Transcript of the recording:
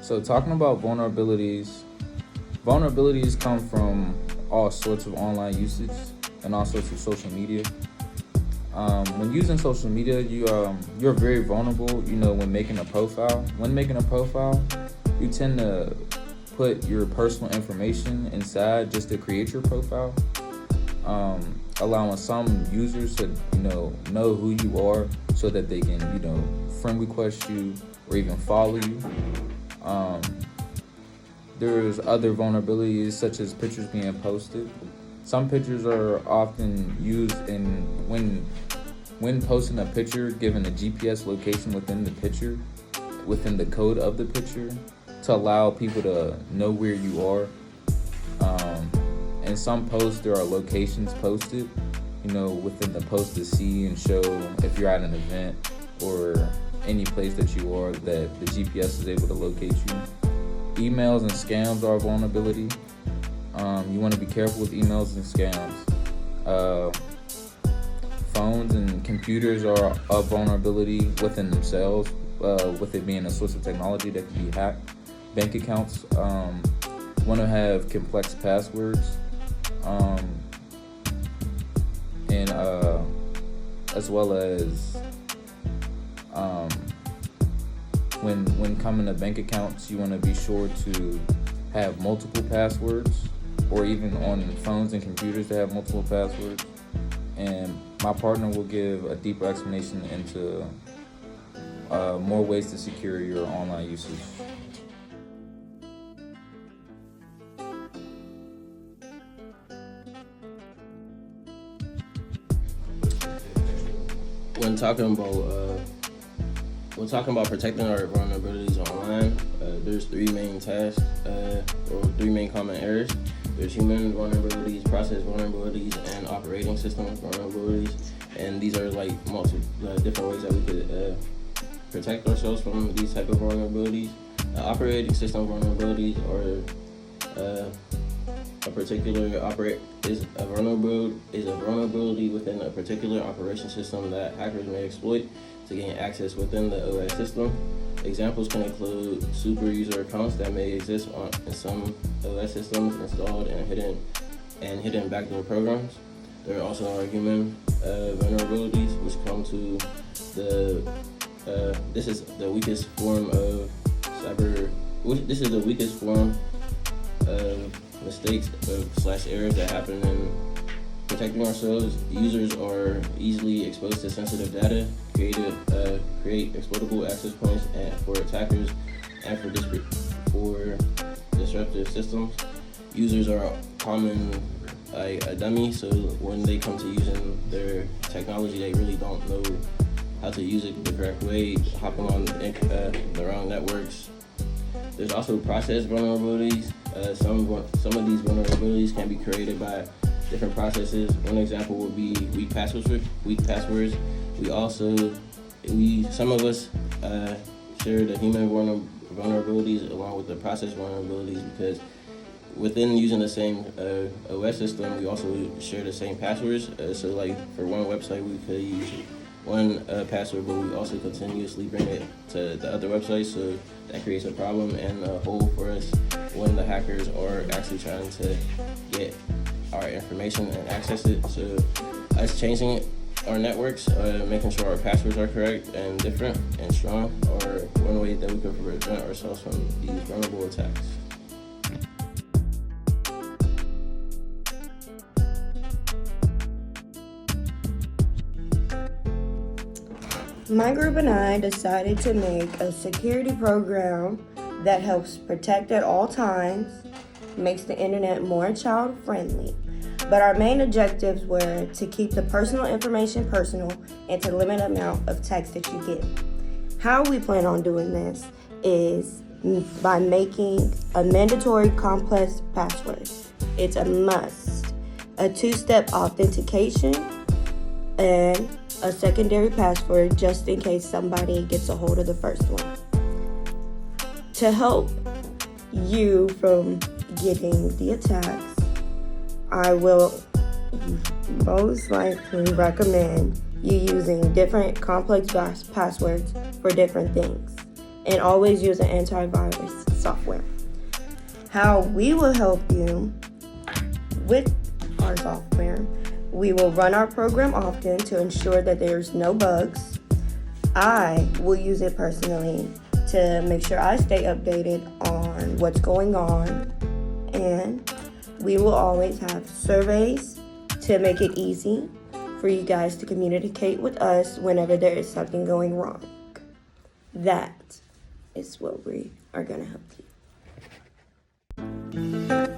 So talking about vulnerabilities come from all sorts of online usage and all sorts of social media. When using social media, you're very vulnerable. When making a profile. When making a profile, you tend to put your personal information inside just to create your profile, allowing some users to know who you are so that they can friend request you or even follow you. There's other vulnerabilities such as pictures being posted. Some pictures are often used when posting a picture, given a GPS location within the picture, within the code of the picture, to allow people to know where you are. In some posts, there are locations posted, within the post to see and show if you're at an event or any place that you are, that the GPS is able to locate you. Emails and scams are a vulnerability. You want to be careful with emails and scams. Phones and computers are a vulnerability within themselves, with it being a source of technology that can be hacked. Bank accounts want to have complex passwords, and as well as when coming to bank accounts, you want to be sure to have multiple passwords, or even on phones and computers to have multiple passwords. And my partner will give a deeper explanation into more ways to secure your online usage. When talking about protecting our vulnerabilities online, there's three main tasks, or three main common errors. There's human vulnerabilities, process vulnerabilities, and operating system vulnerabilities. And these are like different ways that we could protect ourselves from these type of vulnerabilities. Operating system vulnerabilities are is a vulnerability within a particular operation system that hackers may exploit to gain access within the OS system. Examples can include super user accounts that may exist in some OS systems, installed and hidden backdoor programs. There also are human vulnerabilities, which come to this is the weakest form of mistakes / errors that happen in protecting ourselves. Users are easily exposed to sensitive data, create exploitable access points for attackers and for disruptive systems. Users are common a dummy, so when they come to using their technology, they really don't know how to use it the correct way, hopping on the wrong networks. There's also process vulnerabilities. Some of these vulnerabilities can be created by different processes. One example would be weak passwords. Some of us share the human vulnerabilities along with the process vulnerabilities, because within using the same OS system, we also share the same passwords. So like for one website, we could use one password, but we also continuously bring it to the other website, so that creates a problem and a hole for us when the hackers are actually trying to get our information and access it. So us changing our networks, making sure our passwords are correct and different and strong, are one way that we can prevent ourselves from these vulnerable attacks. My group and I decided to make a security program that helps protect at all times, makes the internet more child-friendly. But our main objectives were to keep the personal information personal and to limit the amount of text that you get. How we plan on doing this is by making a mandatory complex password. It's a must. A two-step authentication and a secondary password just in case somebody gets a hold of the first one. To help you from getting the attacks, I will most likely recommend you using different complex passwords for different things, and always use an antivirus software. How we will help you with our software: we will run our program often to ensure that there's no bugs. I will use it personally to make sure I stay updated on what's going on. And we will always have surveys to make it easy for you guys to communicate with us whenever there is something going wrong. That is what we are going to help you.